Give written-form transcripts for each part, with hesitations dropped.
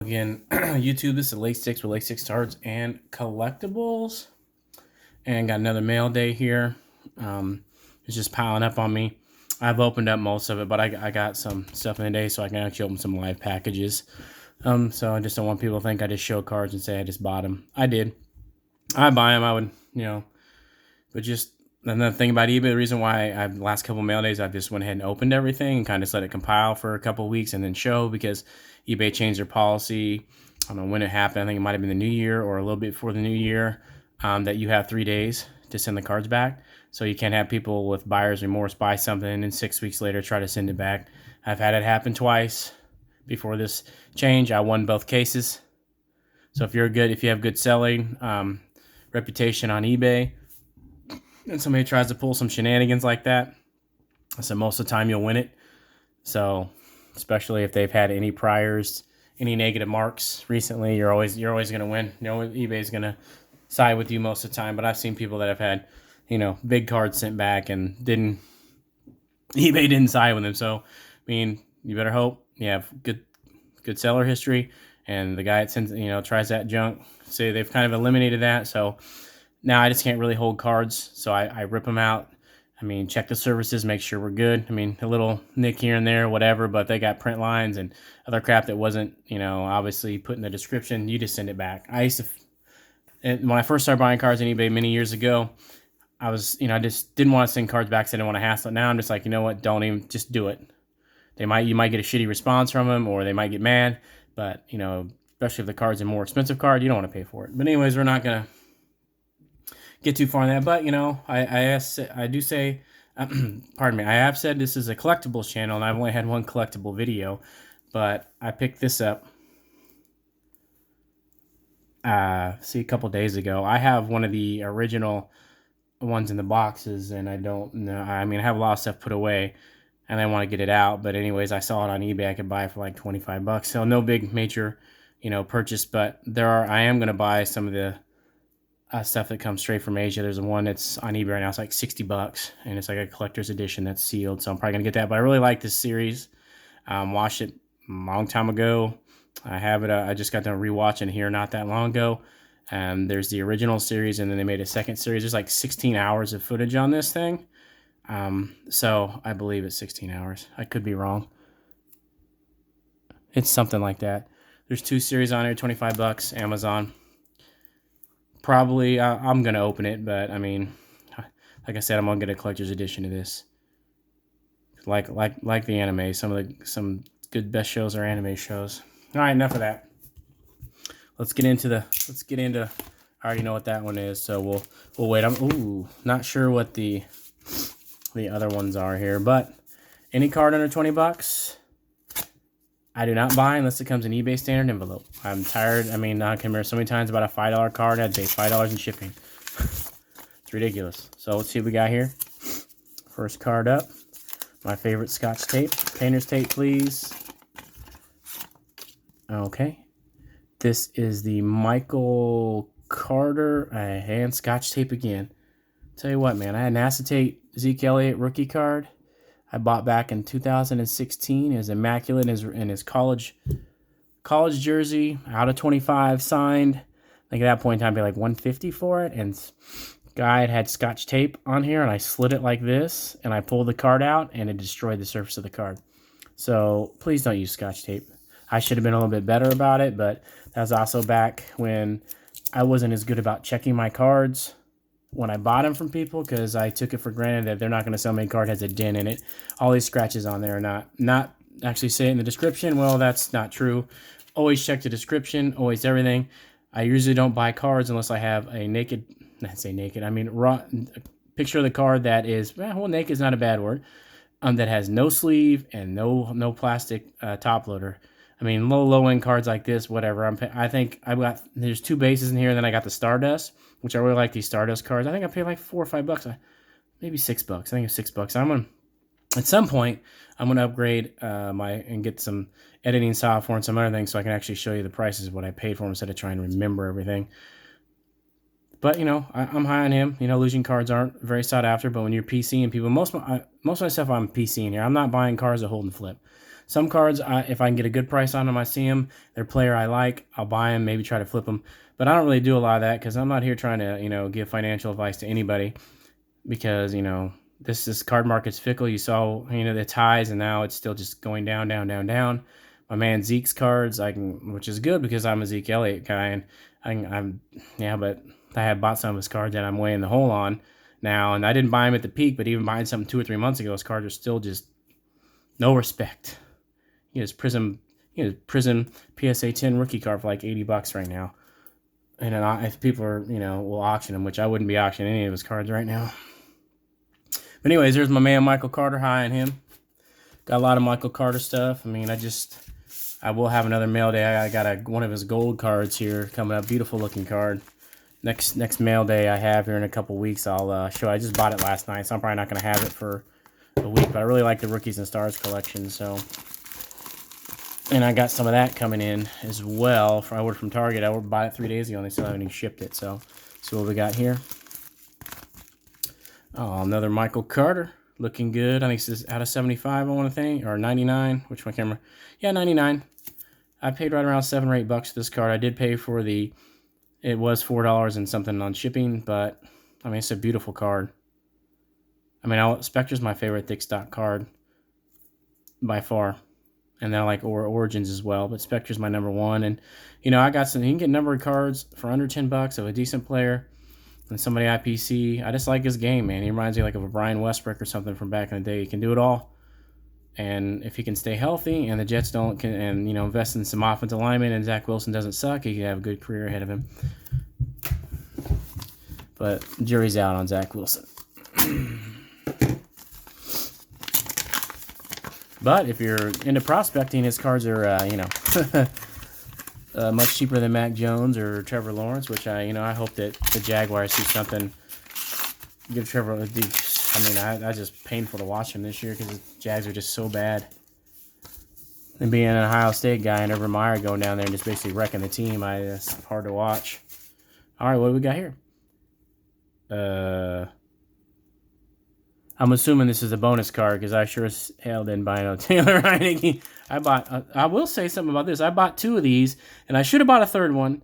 Again, YouTube, this is Lake Six with Lake Six Cards and Collectibles. And got another mail day here. It's just piling up on me. I've opened up most of it, but I got some stuff in the day so I can actually open some live packages. So I just don't want people to think I just show cards and say I just bought them. I did. I buy them, I would, but just another thing about eBay, the reason why I've the last couple mail days I've just went ahead and opened everything and kind of just let it compile for a couple of weeks and then show, because eBay changed their policy. I don't know when it happened. I think it might have been the new year or a little bit before the new year, that you have 3 days to send the cards back. So you can't have people with buyer's remorse buy something and then 6 weeks later try to send it back. I've had it happen twice before this change. I won both cases. So if you have good selling reputation on eBay, and somebody tries to pull some shenanigans like that, so most of the time you'll win it. So especially if they've had any priors, any negative marks recently, you're always going to win. eBay's going to side with you most of the time. But I've seen people that have had, big cards sent back and eBay didn't side with them. So I mean, you better hope you have good seller history, and the guy that sends, tries that junk, say they've kind of eliminated that. So now I just can't really hold cards, so I rip them out. I mean, check the services, make sure we're good. I mean, a little nick here and there, whatever, but they got print lines and other crap that wasn't, obviously put in the description. You just send it back. When I first started buying cards on eBay many years ago, I was, I just didn't want to send cards back, so I didn't want to hassle it. Now I'm just like, you know what, don't even, just do it. You might get a shitty response from them, or they might get mad, but, especially if the card's a more expensive card, you don't want to pay for it. But anyways, we're not going to get too far in that, but I do say, pardon me, I have said this is a collectibles channel, and I've only had one collectible video, but I picked this up a couple days ago. I have one of the original ones in the boxes, and I don't know, I mean, I have a lot of stuff put away and I want to get it out, but anyways, I saw it on eBay. I could buy it for like 25 bucks. So no big major purchase, but I am going to buy some of the stuff that comes straight from Asia. There's one that's on eBay right now. It's like 60 bucks, and it's like a collector's edition that's sealed. So I'm probably going to get that. But I really like this series. Watched it a long time ago. I have it. I just got done rewatching here not that long ago. There's the original series, and then they made a second series. There's like 16 hours of footage on this thing. So I believe it's 16 hours. I could be wrong. It's something like that. There's 2 series on here, 25 bucks, Amazon. Probably, I'm going to open it, but I mean, like I said, I'm going to get a collector's edition of this. Like the anime, some good best shows are anime shows. All right, enough of that. Let's get into, I already know what that one is, so we'll wait. I'm not sure what the other ones are here, but any card under 20 bucks, I do not buy unless it comes in eBay standard envelope. I'm tired. I mean, I can remember so many times about a $5 card. I'd pay $5 in shipping. It's ridiculous. So let's see what we got here. First card up. My favorite Scotch tape. Painter's tape, please. Okay. This is the Michael Carter hand Scotch tape again. Tell you what, man. I had an acetate Zeke Elliott rookie card I bought back in 2016. It was immaculate in his college jersey, out of 25, signed. I think at that point in time, I'd be like $150 for it. And guy had Scotch tape on here, and I slid it like this, and I pulled the card out, and it destroyed the surface of the card. So please don't use Scotch tape. I should have been a little bit better about it, but that was also back when I wasn't as good about checking my cards when I bought them from people, because I took it for granted that they're not going to sell me a card that has a dent in it. All these scratches on there are not actually say it in the description. Well, that's not true. Always check the description, always everything. I usually don't buy cards unless I have a raw picture of the card that is, naked is not a bad word, that has no sleeve and no plastic top loader. I mean, low-end cards like this, whatever. I think there's 2 bases in here, and then I got the Stardust, which I really like these Stardust cards. I think I paid like $4 or $5, maybe $6. I think it's $6. At some point, I'm gonna upgrade and get some editing software and some other things, so I can actually show you the prices of what I paid for them instead of trying to remember everything. But I'm high on him. Losing cards aren't very sought after, but when you're PCing people, most of my stuff I'm PCing here. I'm not buying cards that hold and flip. Some cards, if I can get a good price on them, I see them, they're a player I like, I'll buy them, maybe try to flip them. But I don't really do a lot of that because I'm not here trying to, give financial advice to anybody because, this card market's fickle. You saw, the highs, and now it's still just going down, down, down, down. My man Zeke's cards, which is good because I'm a Zeke Elliott guy, and but I have bought some of his cards that I'm weighing the hole on now, and I didn't buy him at the peak, but even buying something 2 or 3 months ago, his cards are still just no respect. His Prism PSA 10 rookie card for like $80 right now. And then if people are, will auction them, which I wouldn't be auctioning any of his cards right now. But anyways, there's my man Michael Carter. Hi on him. Got a lot of Michael Carter stuff. I mean, I will have another mail day. I got one of his gold cards here coming up. Beautiful looking card. Next mail day I have here in a couple weeks, I'll show. I just bought it last night, so I'm probably not going to have it for a week. But I really like the Rookies and Stars collection, so. And I got some of that coming in as well. I ordered from Target. I bought it 3 days ago, and they still haven't even shipped it. So, see what we got here. Oh, another Michael Carter. Looking good. I think this is out of 75, I want to think. Or 99. Which one camera? Yeah, 99. I paid right around $7 or $8 for this card. I did pay for it was $4 and something on shipping. But, I mean, it's a beautiful card. I mean, Spectre's my favorite thick stock card. By far. And then I like Origins as well, but Spectre's my number one. And, I got some, you can get numbered cards for under $10 of a decent player and somebody IPC. I just like his game, man. He reminds me like of a Brian Westbrook or something from back in the day. He can do it all. And if he can stay healthy and the Jets invest in some offensive linemen and Zach Wilson doesn't suck, he could have a good career ahead of him. But jury's out on Zach Wilson. But if you're into prospecting, his cards are, much cheaper than Mac Jones or Trevor Lawrence, which I hope that the Jaguars see something. Give Trevor that's just painful to watch him this year because the Jags are just so bad. And being an Ohio State guy and Urban Meyer going down there and just basically wrecking the team, it's hard to watch. All right, what do we got here? I'm assuming this is a bonus card because I sure as hell didn't buy no Taylor Heineke. I will say something about this. I bought 2 of these, and I should have bought a third one,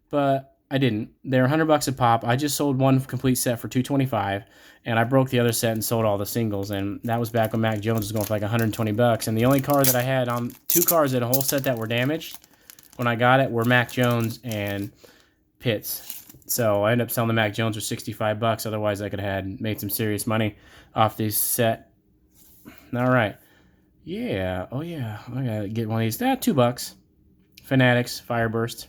but I didn't. They're $100 a pop. I just sold one complete set for $225, and I broke the other set and sold all the singles, and that was back when Mac Jones was going for like $120. And the only card that I had on 2 cards in a whole set that were damaged when I got it were Mac Jones and Pitts. So I ended up selling the Mac Jones for $65. Otherwise, I could have made some serious money off this set. All right. Yeah. Oh, yeah. I got to get one of these. $2. Fanatics. Fireburst.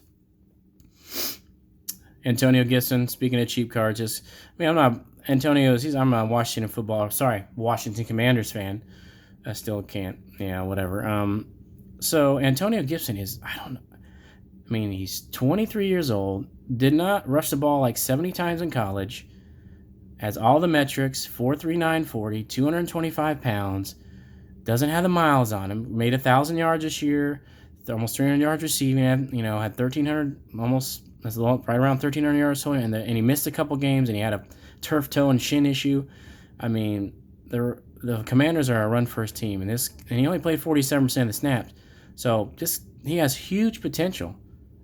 Antonio Gibson. Speaking of cheap cards, I'm not Antonio's. I'm a Washington Commanders fan. I still can't. Yeah, whatever. So Antonio Gibson is, I don't know. I mean, he's 23 years old, did not rush the ball like 70 times in college, has all the metrics, 4.39 40, 225 pounds, doesn't have the miles on him, made 1,000 yards this year, almost 300 yards receiving, had 1,300, right around 1,300 yards total, and he missed a couple games, and he had a turf toe and shin issue. I mean, the Commanders are a run-first team, and he only played 47% of the snaps, so he has huge potential.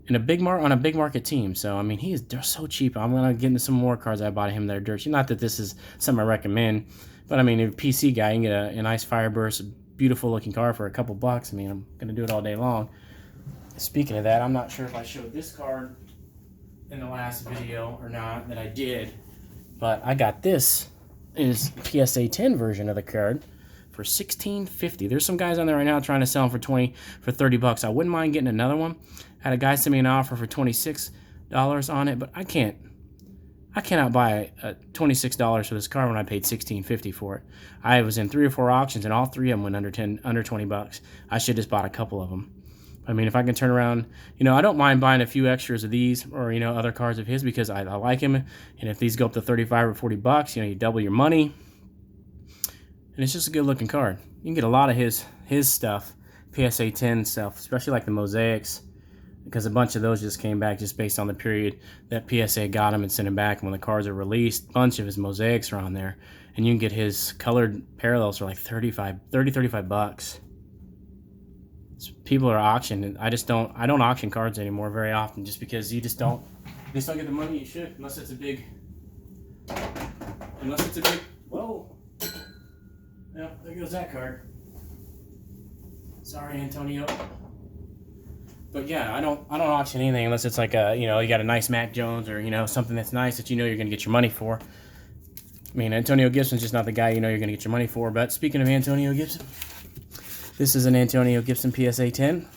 On a big market team. So, I mean, they're so cheap. I'm going to get into some more cards I bought him that are dirt cheap. Not that this is something I recommend, but I mean, if a PC guy, you can get a nice Fireburst, beautiful looking card for a couple bucks. I mean, I'm going to do it all day long. Speaking of that, I'm not sure if I showed this card in the last video or not that I did, but I got this. It is PSA 10 version of the card for $16.50. There's some guys on there right now trying to sell them for $30. I wouldn't mind getting another one. I had a guy send me an offer for $26 on it, but I cannot buy $26 for this card when I paid $16.50 for it. I was in 3 or 4 auctions, and all 3 of them went under $20. I should have just bought a couple of them. I mean, if I can turn around, I don't mind buying a few extras of these or other cards of his because I like him. And if these go up to $35 or $40, you double your money. And it's just a good looking card. You can get a lot of his stuff, PSA 10 stuff, especially like the mosaics, because a bunch of those just came back just based on the period that PSA got them and sent them back. And when the cards are released, a bunch of his mosaics are on there. And you can get his colored parallels for like $35. People are auctioning. I don't auction cards anymore very often, just because you just don't get the money you should, unless it's a big. Whoa. Yeah, there goes that card. Sorry, Antonio. But yeah, I don't auction anything unless it's like a, you got a nice Mac Jones, or something that's nice that you're gonna get your money for. I mean, Antonio Gibson's just not the guy you're gonna get your money for. But speaking of Antonio Gibson, this is an Antonio Gibson PSA 10.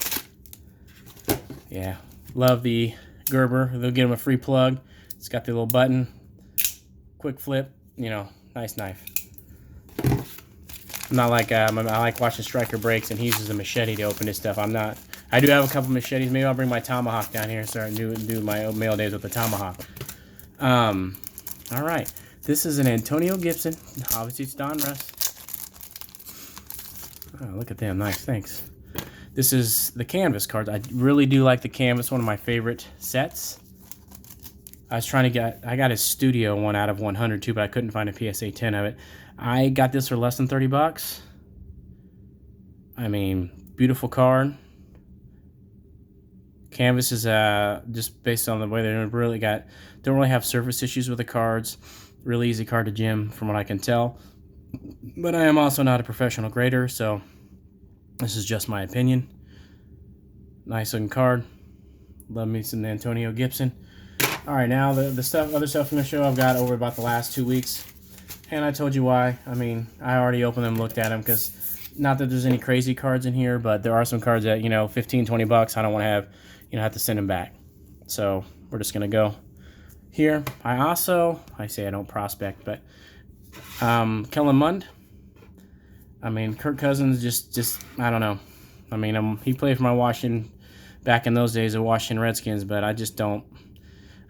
Yeah, love the Gerber. They'll get him a free plug. It's got the little button, quick flip. Nice knife. I'm not like I like watching Striker breaks, and he uses a machete to open his stuff. I'm not. I do have a couple machetes. Maybe I'll bring my tomahawk down here and start do my mail days with the tomahawk. All right. This is an Antonio Gibson. Obviously, it's Don Russ. Oh, look at them. Nice. Thanks. This is the canvas cards. I really do like the canvas. One of my favorite sets. I got his studio one out of 100 too, but I couldn't find a PSA 10 of it. I got this for less than 30 bucks. I mean, beautiful card. Canvas is just based on the way they don't really have surface issues with the cards. Really easy card to gem from what I can tell. But I am also not a professional grader, so this is just my opinion. Nice looking card. Love me some Antonio Gibson. All right, now the other stuff from the show I've got over about the last 2 weeks. And I told you why. I mean, I already opened them, looked at them, because not that there's any crazy cards in here, but there are some cards that, 15, 20 bucks, I don't want to have to send them back. So we're just going to go here. I say I don't prospect, but Kellen Mond. I mean, Kirk Cousins just I don't know. I mean, he played for my Washington, back in those days, the Washington Redskins, but I just don't.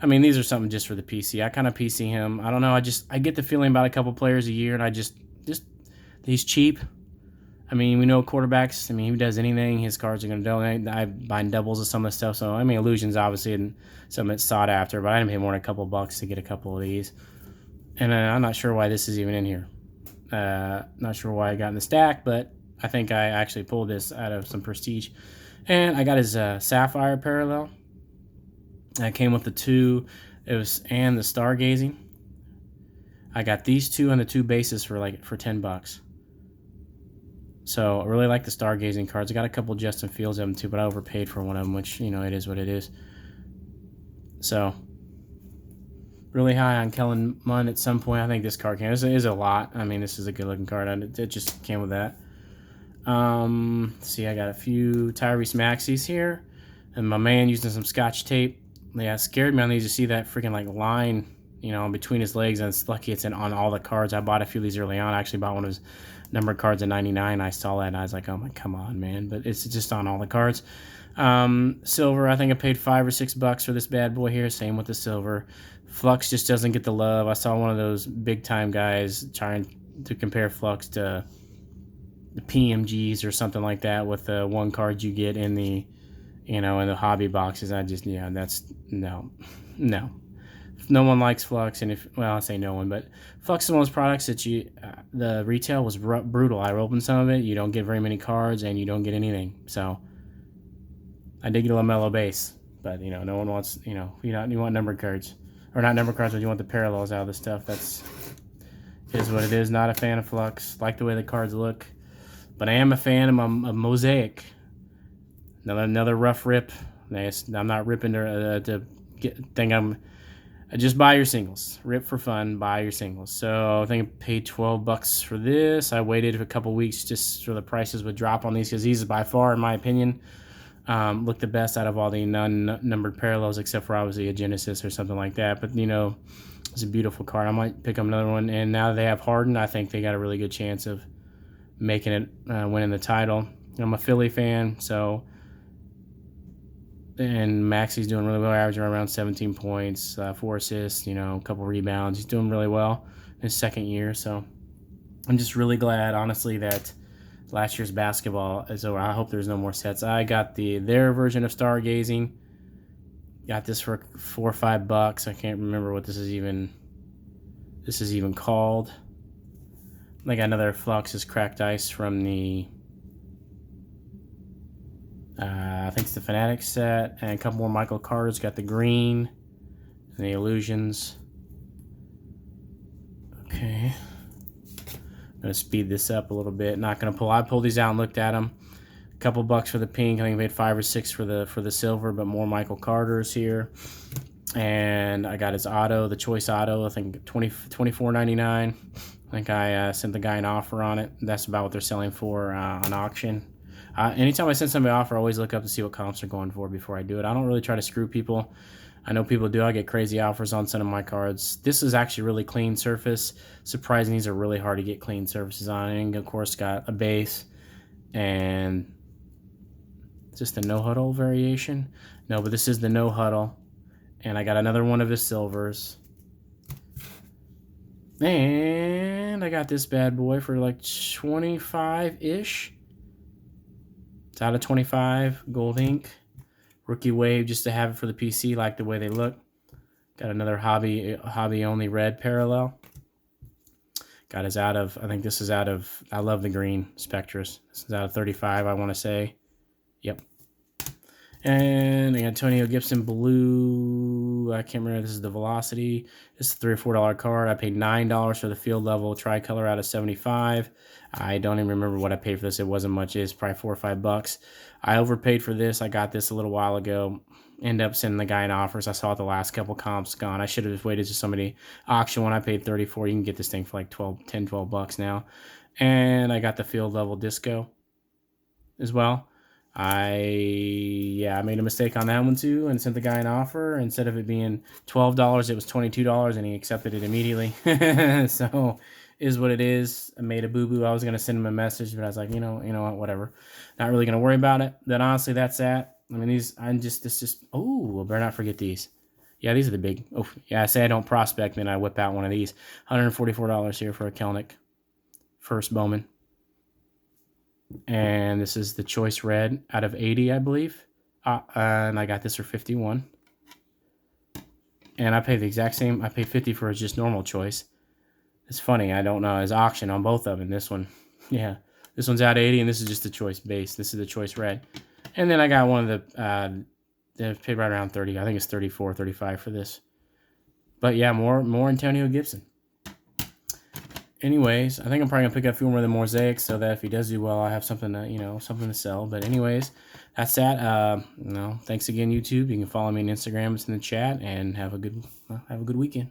I mean, these are something just for the PC. I kind of PC him. I don't know. I get the feeling about a couple players a year, and I just he's cheap. I mean, we know quarterbacks. I mean, he does anything, his cards are going to donate. I buy doubles of some of the stuff. So, I mean, Illusions, obviously, and something that's sought after. But I didn't pay more than a couple bucks to get a couple of these. And I'm not sure why this is even in here. Not sure why I got in the stack, but I think I actually pulled this out of some prestige. And I got his Sapphire Parallel. I came with the two, and the Stargazing. I got these two and the two bases for 10 bucks. So I really like the Stargazing cards. I got a couple Justin Fields of them too, but I overpaid for one of them, which, it is what it is. So really high on Kellen Mond at some point. I think this card is a lot. I mean, this is a good looking card. It just came with that. See, I got a few Tyrese Maxeys here, and my man using some Scotch tape. Yeah, it scared me on these to see that freaking line, between his legs, and it's lucky it's on all the cards. I bought a few of these early on. I actually bought one of his numbered cards at 99. I saw that and I was like, oh my, come on, man. But it's just on all the cards. Silver, I think I paid $5 or $6 for this bad boy here. Same with the silver. Flux just doesn't get the love. I saw one of those big time guys trying to compare Flux to the PMGs or something like that with the one card you get in the in the hobby boxes. That's no. No one likes Flux, and I say no one, but Flux is one of those products that the retail was brutal. I opened some of it. You don't get very many cards, and you don't get anything. So I did get a LaMelo base, but no one wants you want numbered cards, or not numbered cards, but you want the parallels out of the stuff. Is what it is. Not a fan of Flux. Like the way the cards look, but I am a fan of Mosaic. Another rough rip. I'm not ripping to think just buy your singles. Rip for fun, buy your singles. So I think I paid $12 for this. I waited a couple weeks just so the prices would drop on these, because these, by far, in my opinion, look the best out of all the non-numbered parallels, except for obviously a Genesis or something like that. But it's a beautiful card. I might pick up another one. And now that they have Harden, I think they got a really good chance of making it, winning the title. I'm a Philly fan, so. And Maxey's doing really well, averaging around 17 points, 4 assists, a couple rebounds. He's doing really well in his second year. So I'm just really glad, honestly, that last year's basketball is over. I hope there's no more sets. I got their version of Stargazing. Got this for $4 or $5. I can't remember what this is even called. I got another Flux's Cracked Ice from the I think it's the Fanatic set, and a couple more Michael Carters. Got the green and the Illusions. Okay. I'm going to speed this up a little bit. Not going to pull. I pulled these out and looked at them. A couple bucks for the pink. I think I paid 5 or 6 for the silver, but more Michael Carters here. And I got his auto, the choice auto. I think $24.99. I think I sent the guy an offer on it. That's about what they're selling for on auction. Anytime I send somebody an offer, I always look up to see what comps are going for before I do it. I don't really try to screw people. I know people do. I get crazy offers on sending my cards. This is actually really clean surface. Surprising, these are really hard to get clean surfaces on. And of course, got a base and just the no huddle variation. No, but this is the no huddle. And I got another one of his silvers. And I got this bad boy for like 25-ish. It's out of 25, gold ink. Rookie wave just to have it for the PC, like the way they look. Got another hobby only red parallel. Got his out of, I think this is out of, I love the green Spectrus. This is out of 35, I want to say. Yep. And Antonio Gibson blue. I can't remember. This is the Velocity. This is a $3 or $4 card. I paid $9 for the field level tricolor out of 75. I don't even remember what I paid for this. It wasn't much. It's probably $4 or $5. I overpaid for this. I got this a little while ago. End up sending the guy an offers. I saw it the last couple comps gone. I should have just waited to somebody auction when I paid 34. You can get this thing for like 10, 12 bucks now. And I got the field level disco as well. I made a mistake on that one too and sent the guy an offer. Instead of it being $12, it was $22 and he accepted it immediately. So is what it is. I made a boo-boo. I was going to send him a message, but I was like, you know what, whatever. Not really going to worry about it. Then honestly, that's that. I mean, oh, I better not forget these. Yeah, these are the big, oh, yeah, I say I don't prospect, then I whip out one of these. $144 here for a Kelnick first Bowman. And this is the choice red out of 80, I believe. And I got this for 51. And I paid the exact same. I paid 50 for just normal choice. It's funny. I don't know. There's auction on both of them. This one, yeah. This one's out of 80, and this is just the choice base. This is the choice red. And then I got one of the, they paid right around 30. I think it's 34, 35 for this. But yeah, more Antonio Gibson. Anyways, I think I'm probably gonna pick up a few more of the mosaics so that if he does do well, I have something to, something to sell. But anyways, that's that. Thanks again, YouTube. You can follow me on Instagram. It's in the chat, and have a good weekend.